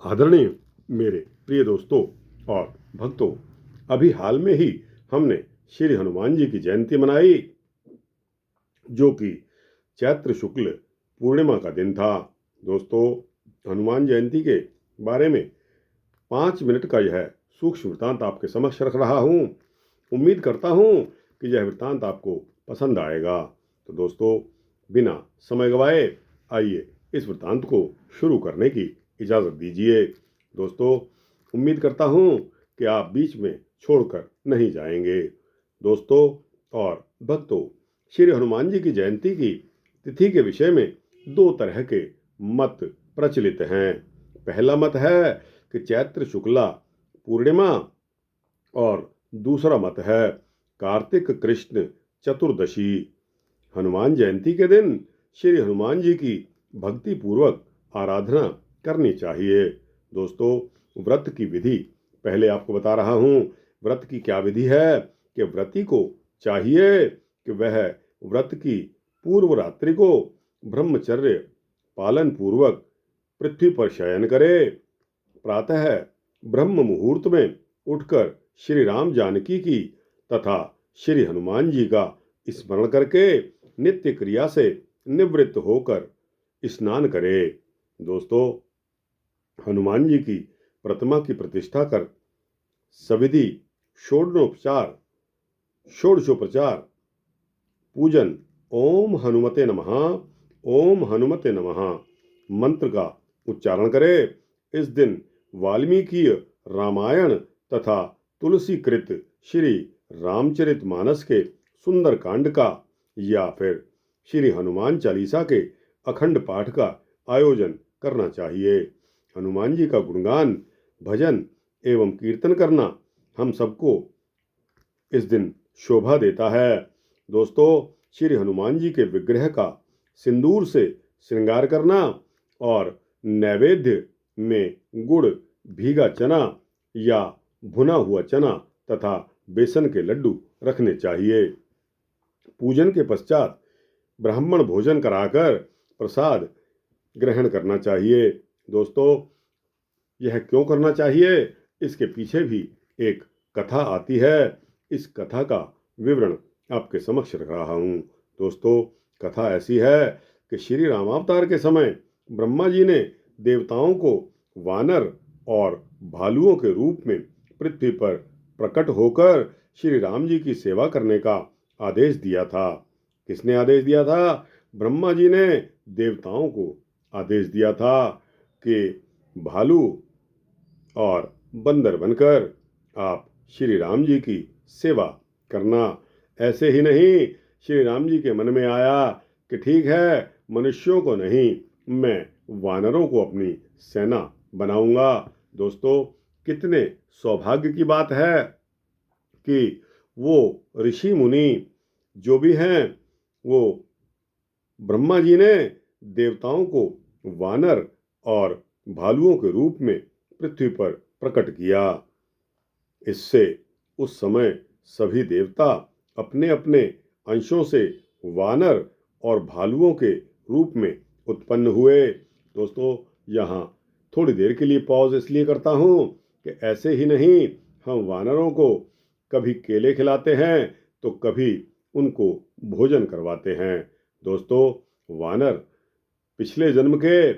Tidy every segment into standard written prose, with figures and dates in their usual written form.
आदरणीय मेरे प्रिय दोस्तों और भक्तों, अभी हाल में ही हमने श्री हनुमान जी की जयंती मनाई, जो कि चैत्र शुक्ल पूर्णिमा का दिन था। दोस्तों, हनुमान जयंती के बारे में 5 मिनट का यह सूक्ष्म वृत्तांत आपके समक्ष रख रहा हूँ। उम्मीद करता हूँ कि यह वृत्तांत आपको पसंद आएगा। तो दोस्तों, बिना समय गवाए आइए इस वृत्तांत को शुरू करने की इजाज़त दीजिए। दोस्तों, उम्मीद करता हूँ कि आप बीच में छोड़कर नहीं जाएंगे। दोस्तों और भक्तों, श्री हनुमान जी की जयंती की तिथि के विषय में 2 तरह के मत प्रचलित हैं। पहला मत है कि चैत्र शुक्ला पूर्णिमा, और दूसरा मत है कार्तिक कृष्ण चतुर्दशी। हनुमान जयंती के दिन श्री हनुमान जी की भक्ति पूर्वक आराधना करनी चाहिए। दोस्तों, व्रत की विधि पहले आपको बता रहा हूँ। व्रत की क्या विधि है कि व्रती को चाहिए कि वह व्रत की पूर्व रात्रि को ब्रह्मचर्य पालन पूर्वक पृथ्वी पर शयन करे। प्रातः ब्रह्म मुहूर्त में उठकर श्री राम जानकी की तथा श्री हनुमान जी का स्मरण करके नित्य क्रिया से निवृत्त होकर स्नान करे। दोस्तों, हनुमान जी की प्रतिमा की प्रतिष्ठा कर सविधि षोडशोपचार पूजन ओम हनुमते नमः, ओम हनुमते नमः मंत्र का उच्चारण करे। इस दिन वाल्मीकि रामायण तथा तुलसीकृत श्री रामचरितमानस के सुंदर कांड का या फिर श्री हनुमान चालीसा के अखंड पाठ का आयोजन करना चाहिए। हनुमान जी का गुणगान, भजन एवं कीर्तन करना हम सबको इस दिन शोभा देता है। दोस्तों, श्री हनुमान जी के विग्रह का सिंदूर से श्रृंगार करना और नैवेद्य में गुड़, भीगा चना या भुना हुआ चना तथा बेसन के लड्डू रखने चाहिए। पूजन के पश्चात ब्राह्मण भोजन कराकर प्रसाद ग्रहण करना चाहिए। दोस्तों, यह क्यों करना चाहिए, इसके पीछे भी एक कथा आती है। इस कथा का विवरण आपके समक्ष रख रहा हूँ। दोस्तों, कथा ऐसी है कि श्री रामावतार के समय ब्रह्मा जी ने देवताओं को वानर और भालुओं के रूप में पृथ्वी पर प्रकट होकर श्री राम जी की सेवा करने का आदेश दिया था। किसने आदेश दिया था? ब्रह्मा जी ने देवताओं को आदेश दिया था कि भालू और बंदर बनकर आप श्री राम जी की सेवा करना। ऐसे ही नहीं, श्री राम जी के मन में आया कि ठीक है, मनुष्यों को नहीं, मैं वानरों को अपनी सेना बनाऊंगा। दोस्तों, कितने सौभाग्य की बात है कि वो ऋषि मुनि जो भी हैं, वो ब्रह्मा जी ने देवताओं को वानर और भालुओं के रूप में पृथ्वी पर प्रकट किया। इससे उस समय सभी देवता अपने अपने अंशों से वानर और भालुओं के रूप में उत्पन्न हुए। दोस्तों, यहाँ थोड़ी देर के लिए पॉज इसलिए करता हूँ कि ऐसे ही नहीं, हम वानरों को कभी केले खिलाते हैं तो कभी उनको भोजन करवाते हैं। दोस्तों, वानर पिछले जन्म के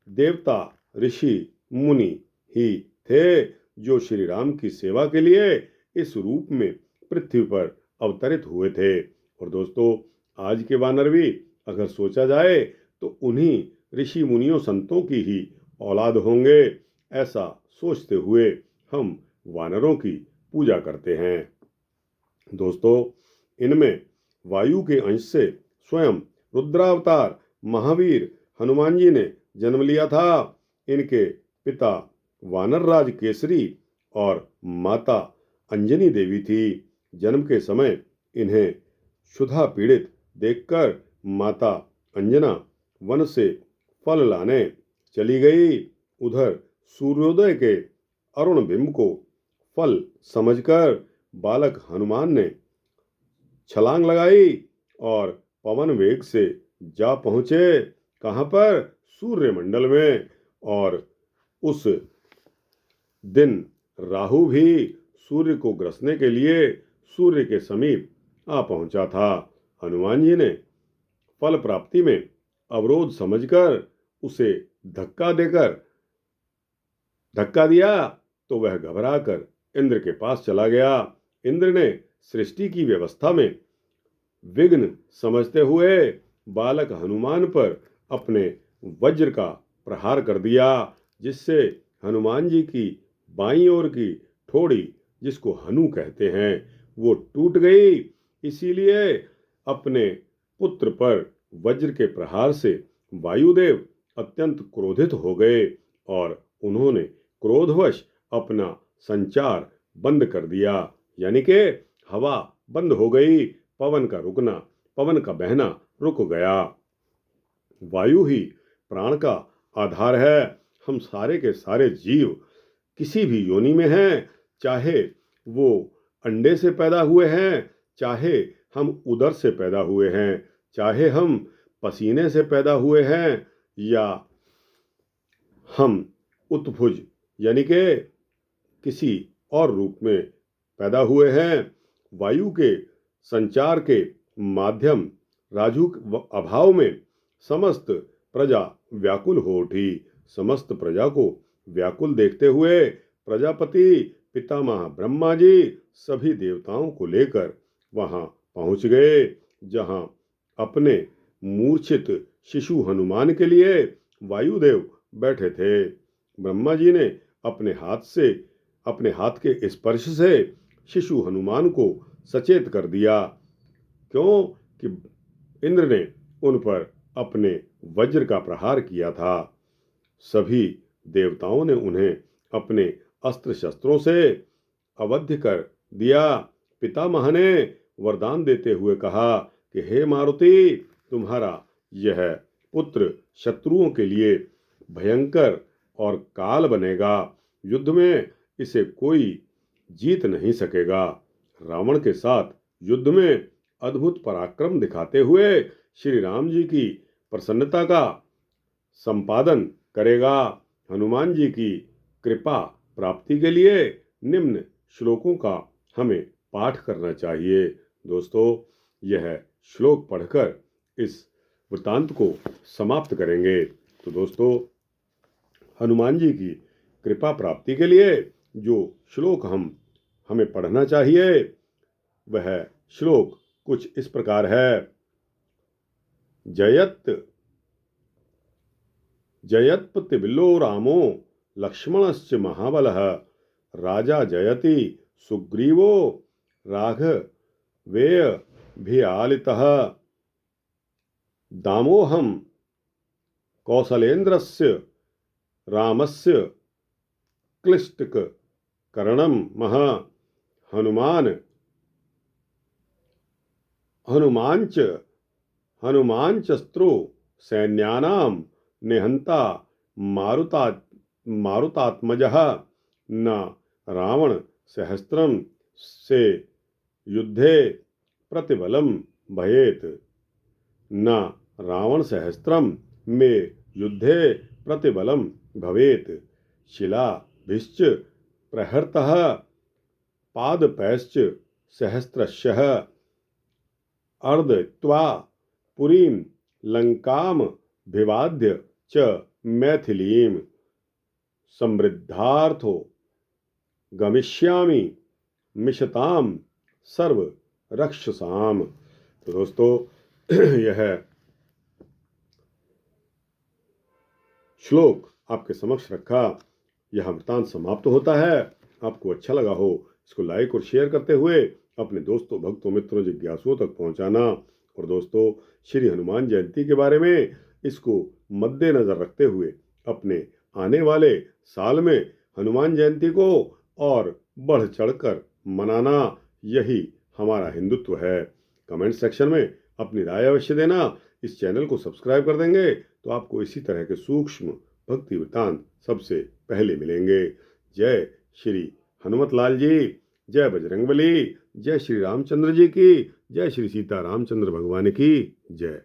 देवता, ऋषि, मुनि ही थे जो श्री राम की सेवा के लिए इस रूप में पृथ्वी पर अवतरित हुए थे। और दोस्तों, आज के वानर भी अगर सोचा जाए तो उन्हीं ऋषि मुनियों संतों की ही औलाद होंगे। ऐसा सोचते हुए हम वानरों की पूजा करते हैं। दोस्तों, इनमें वायु के अंश से स्वयं रुद्रावतार महावीर हनुमान जी ने जन्म लिया था। इनके पिता वानरराज केसरी और माता अंजनी देवी थी। जन्म के समय इन्हें क्षुधा पीड़ित देखकर माता अंजना वन से फल लाने चली गई। उधर सूर्योदय के अरुण बिंब को फल समझकर बालक हनुमान ने छलांग लगाई और पवन वेग से जा पहुंचे। कहां पर? सूर्यमंडल में। और उस दिन राहु भी सूर्य को ग्रसने के लिए सूर्य के समीप आ पहुंचा था। हनुमान जी ने फल प्राप्ति में अवरोध समझकर उसे धक्का दिया तो वह घबराकर इंद्र के पास चला गया। इंद्र ने सृष्टि की व्यवस्था में विघ्न समझते हुए बालक हनुमान पर अपने वज्र का प्रहार कर दिया, जिससे हनुमान जी की बाईं ओर की ठोड़ी, जिसको हनु कहते हैं, वो टूट गई। इसीलिए अपने पुत्र पर वज्र के प्रहार से वायुदेव अत्यंत क्रोधित हो गए और उन्होंने क्रोधवश अपना संचार बंद कर दिया, यानी कि हवा बंद हो गई, पवन का बहना रुक गया। वायु ही प्राण का आधार है। हम सारे के सारे जीव किसी भी योनि में हैं, चाहे वो अंडे से पैदा हुए हैं, चाहे हम उदर से पैदा हुए हैं, चाहे हम पसीने से पैदा हुए हैं, या हम उत्भुज यानी कि किसी और रूप में पैदा हुए हैं। वायु के संचार के माध्यम राजू अभाव में समस्त प्रजा व्याकुल हो उठी। समस्त प्रजा को व्याकुल देखते हुए प्रजापति पितामह ब्रह्मा जी सभी देवताओं को लेकर वहां पहुंच गए, जहां अपने मूर्छित शिशु हनुमान के लिए वायुदेव बैठे थे। ब्रह्मा जी ने अपने हाथ के स्पर्श से शिशु हनुमान को सचेत कर दिया, क्यों कि इंद्र ने उन पर अपने वज्र का प्रहार किया था। सभी देवताओं ने उन्हें अपने अस्त्र शस्त्रों से अवध्य कर दिया। पितामह ने वरदान देते हुए कहा कि हे मारुति, तुम्हारा यह पुत्र शत्रुओं के लिए भयंकर और काल बनेगा। युद्ध में इसे कोई जीत नहीं सकेगा। रावण के साथ युद्ध में अद्भुत पराक्रम दिखाते हुए श्री राम जी की प्रसन्नता का संपादन करेगा। हनुमान जी की कृपा प्राप्ति के लिए निम्न श्लोकों का हमें पाठ करना चाहिए। दोस्तों, यह श्लोक पढ़कर इस वृत्तांत को समाप्त करेंगे। तो दोस्तों, हनुमान जी की कृपा प्राप्ति के लिए जो श्लोक हमें पढ़ना चाहिए, वह श्लोक कुछ इस प्रकार है। जयत्पतिविलो रामो लक्ष्मणश्च महाबलः राजा जयति सुग्रीवो राघवेयभियालितः दामोहं कौसलेन्द्रस्य रामस्य क्लिष्टकरणं महा हनुमांचस्त्रो सैन्यानां निहंता मारुतात्मजः न रावण सहस्त्रम से युद्धे प्रतिबलम भयेत। न रावण सहस्त्रम में युद्धे प्रतिबलम भवेत। शिलाभिश्च प्रहर्तः पादपैश्च सहस्रशः अर्दयित्वा पुरीं लंकामभिवाद्य च मैथिलीं समृद्धार्थो गमिष्यामि मिषतां सर्व रक्षसाम। तो दोस्तों, यह श्लोक आपके समक्ष रखा। यह वृत्तांत समाप्त होता है। आपको अच्छा लगा हो, इसको लाइक और शेयर करते हुए अपने दोस्तों, भक्तों, मित्रों, जिज्ञासुओं तक पहुंचाना। और दोस्तों, श्री हनुमान जयंती के बारे में इसको मद्देनजर रखते हुए अपने आने वाले साल में हनुमान जयंती को और बढ़ चढ़कर मनाना, यही हमारा हिंदुत्व है। कमेंट सेक्शन में अपनी राय अवश्य देना। इस चैनल को सब्सक्राइब कर देंगे तो आपको इसी तरह के सूक्ष्म भक्ति वृत्तांत सबसे पहले मिलेंगे। जय श्री हनुमत लाल जी, जय बजरंगबली, जय श्री रामचंद्र जी की, जय श्री सीता रामचंद्र भगवान की जय।